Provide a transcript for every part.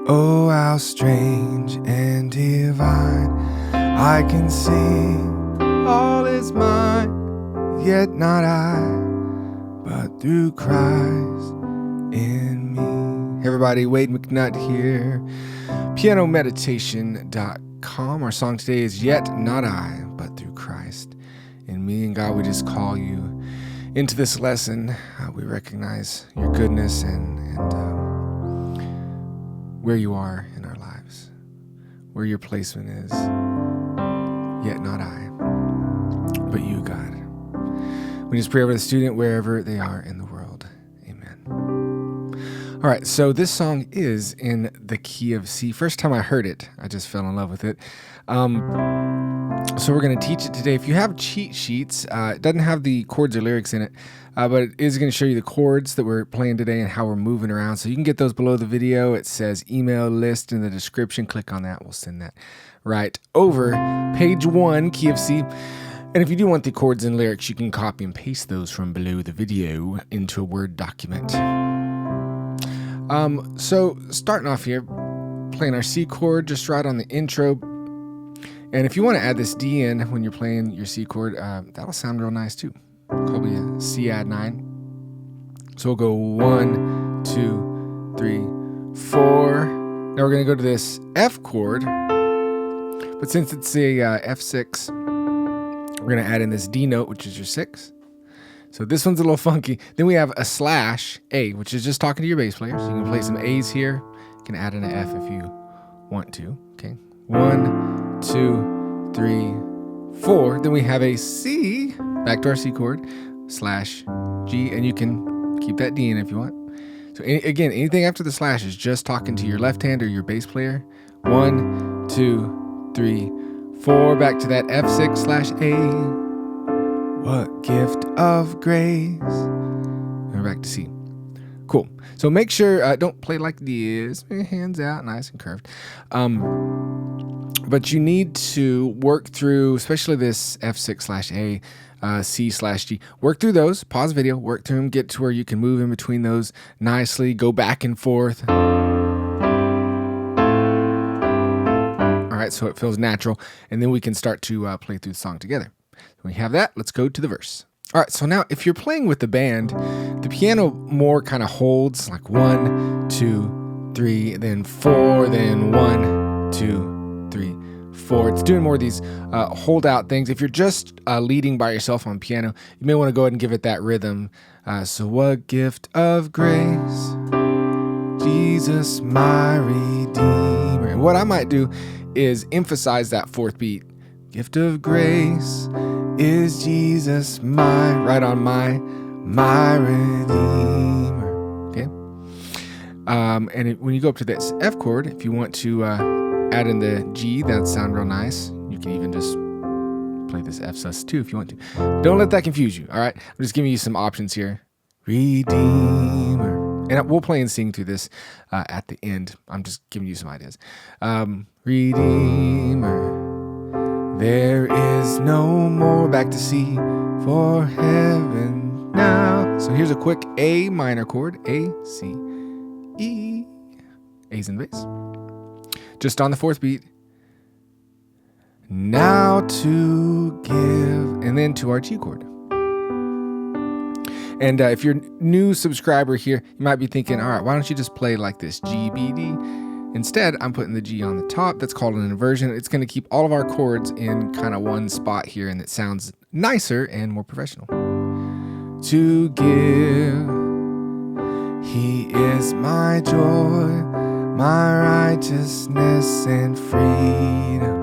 Oh, how strange and divine. I can sing, all is mine, yet not I, but through Christ in me. Hey everybody, Wade McNutt here, pianomeditation.com. Our song today is Yet Not I, but Through Christ in Me. And God, we just call you into this lesson. We recognize your goodness and where you are in our lives, where your placement is. Yet not I, but you, God. We just pray over the student wherever they are in the world. Amen. All right, so this song is in the key of C. First time I heard it, I just fell in love with it. So we're going to teach it today. If you have cheat sheets, it doesn't have the chords or lyrics in it, but it is going to show you the chords that we're playing today and how we're moving around. So you can get those below the video. It says email list in the description. Click on that. We'll send that right over. Page 1, key of C. And if you do want the chords and lyrics, you can copy and paste those from below the video into a Word document. So starting off here, playing our C chord just right on the intro. And if you want to add this D in when you're playing your C chord, that'll sound real nice too. Probably a C add 9. So we'll go 1, 2, 3, 4. Now we're going to go to this F chord. But since it's a F6, we're going to add in this D note, which is your 6. So this one's a little funky. Then we have a slash A, which is just talking to your bass player. So you can play some A's here. You can add in an F if you want to. Okay. 1, 2, 3, 4. Then we have a C, back to our C chord, slash G, and you can keep that D in if you want. So again, anything after the slash is just talking to your left hand or your bass player. 1, 2, 3, 4. Back to that F6 slash A. What gift of grace. And we're back to C. Cool. So make sure, don't play like this. Hands out, nice and curved. But you need to work through, especially this F6 slash A, C slash G. Work through those. Pause video. Work through them. Get to where you can move in between those nicely. Go back and forth. All right, so it feels natural. And then we can start to play through the song together. When we have that, let's go to the verse. All right, so now if you're playing with the band, the piano more kind of holds like 1, 2, 3, then 4, then 1, 2, 3, 4. It's doing more of these hold out things. If you're just leading by yourself on piano, you may want to go ahead and give it that rhythm. So what gift of grace, Jesus my Redeemer. And what I might do is emphasize that fourth beat. Gift of grace is Jesus right on my Redeemer. Okay. And when you go up to this F chord, if you want to add in the G, that'd sound real nice. You can even just play this F sus too if you want to. Don't let that confuse you. All right. I'm just giving you some options here. Redeemer. And we'll play and sing through this at the end. I'm just giving you some ideas. Redeemer. There is no more, back to C, for heaven now. So here's a quick A minor chord, A, C, E. A's in the bass. Just on the fourth beat. Now to give, and then to our G chord. And if you're a new subscriber here, you might be thinking, all right, why don't you just play like this, G, B, D? Instead, I'm putting the G on the top. That's called an inversion. It's going to keep all of our chords in kind of one spot here, and it sounds nicer and more professional. To give, He is my joy, my righteousness and freedom,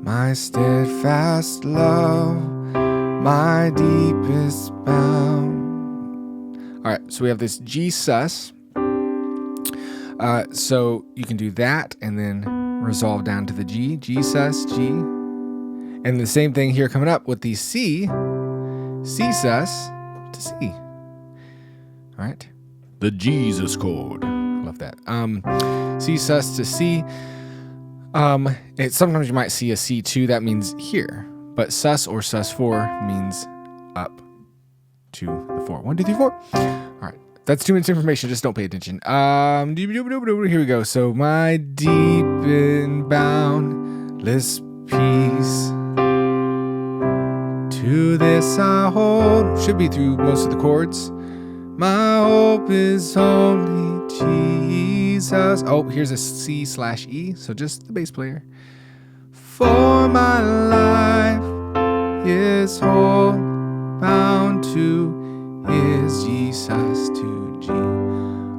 my steadfast love, my deepest bound. All right, so we have this G sus. So you can do that and then resolve down to the G, G sus, G. And the same thing here coming up with the C, C sus to C. All right. The Jesus chord. Love that. C sus to C. Sometimes you might see a C2, that means here. But sus or sus4 means up to the 4. 1, 2, 3, 4. All right. that's too much information. Just don't pay attention. Here we go. So my deep and boundless peace, to this I hold. Should be through most of the chords. My hope is only Jesus. Oh, here's a C/E, so just the bass player. For my life is whole, bound to his Gsus G.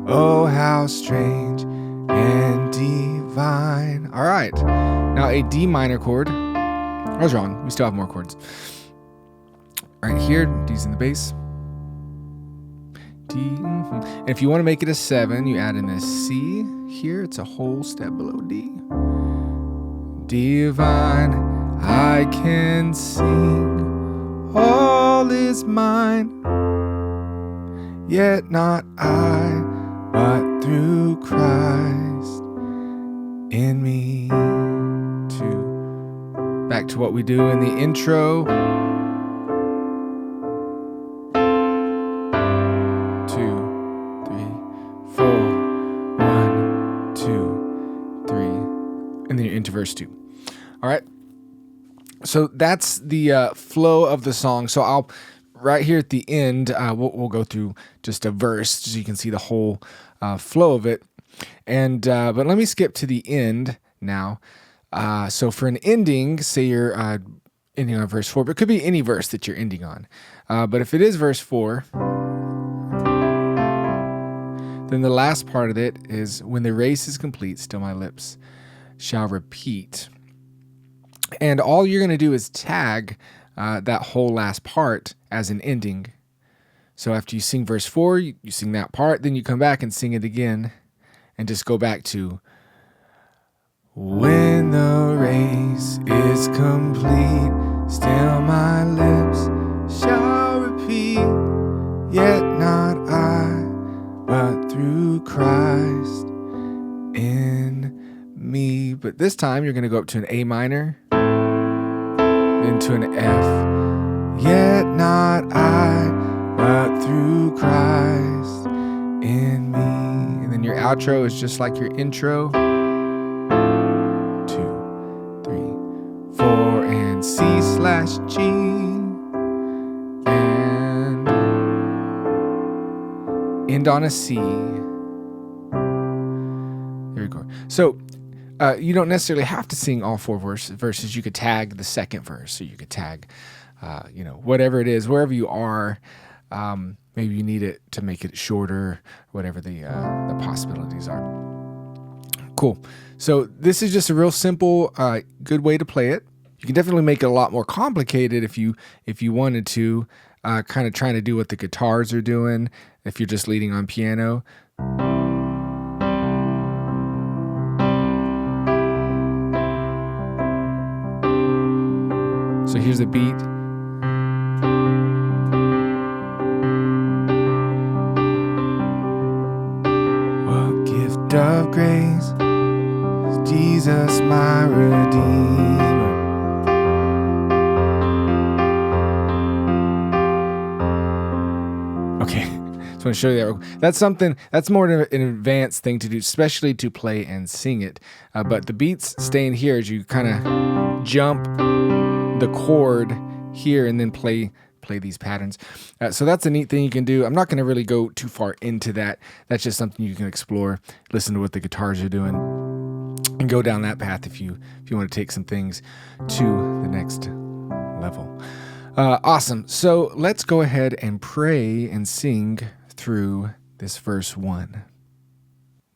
Oh, how strange and divine. All right, now a D minor chord. I was wrong. We still have more chords. Right here, D's in the bass. D. And if you want to make it a 7, you add in a C. Here, it's a whole step below D. Divine, I can sing, all is mine, yet not I, but through Christ in me. Back to what we do in the intro. 2, 3, 4, 1, 2, 3, and then you're into verse 2. All right. So that's the flow of the song. So I'll right here at the end, we'll go through just a verse so you can see the whole flow of it. And but let me skip to the end now. So for an ending, say you're ending on verse 4, but it could be any verse that you're ending on. But if it is verse 4, then the last part of it is, when the race is complete, still my lips shall repeat. And all you're going to do is tag that whole last part as an ending. So after you sing verse 4, you sing that part, then you come back and sing it again, and just go back to, when the race is complete, still my lips shall repeat, yet not I, but through Christ in me. But this time you're going to go up to an A minor, then to an F. Yet not I, but through Christ in me. And then your outro is just like your intro. 2, 3, 4, and C/G. And end on a C. There we go. So you don't necessarily have to sing all 4 verses. You could tag the second verse, or you could tag, whatever it is, wherever you are. Maybe you need it to make it shorter, whatever the possibilities are. Cool. So this is just a real simple, good way to play it. You can definitely make it a lot more complicated if you wanted to, kind of trying to do what the guitars are doing if you're just leading on piano. So here's the beat. What gift of grace is Jesus my Redeemer? Okay, just want to show you that. That's something, that's more of an advanced thing to do, especially to play and sing it. But the beats stay in here as you kind of jump the chord here and then play these patterns. So that's a neat thing you can do. I'm not going to really go too far into that. That's just something you can explore, listen to what the guitars are doing, and go down that path if you want to take some things to the next level. Awesome. So let's go ahead and pray and sing through this verse 1.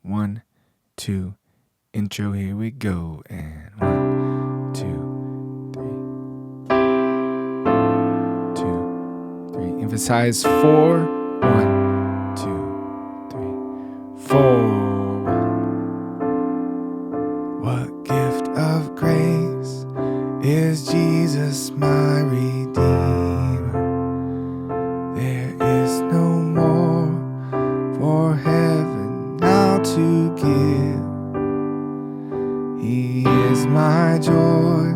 1, 2, intro, here we go. And 1, 2, 3. Emphasize 4. 1, 2, 3, 4. What gift of grace is Jesus my Redeemer? There is no more for heaven now to give. He is my joy,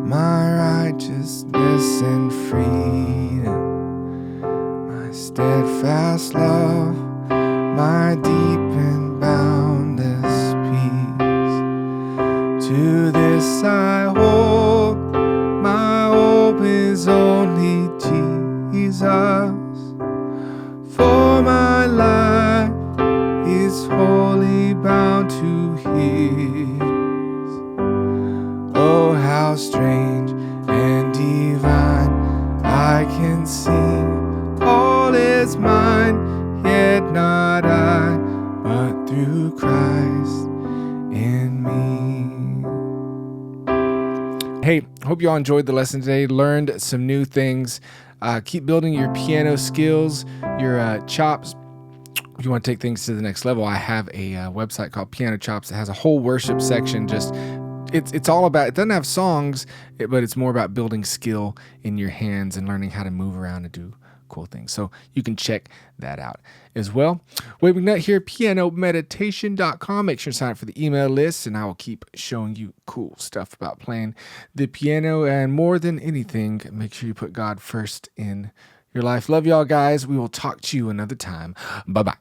my righteousness and freedom, my steadfast love my deep and boundless peace. To this I hold, my hope is only Jesus. For my life is wholly bound to His. Oh, how strange and divine, I can sing, all is mine, yet not I, but through Christ in me. Hey, hope you all enjoyed the lesson today, learned some new things. Keep building your piano skills, your chops. If you want to take things to the next level, I have a website called Piano Chops that has a whole worship section. Just it's all about, it doesn't have songs, but it's more about building skill in your hands and learning how to move around and do cool things. So you can check that out as well. Wade McNutt here, pianomeditation.com. Make sure to sign up for the email list, and I will keep showing you cool stuff about playing the piano. And more than anything, make sure you put God first in your life. Love y'all, guys. We will talk to you another time. Bye-bye.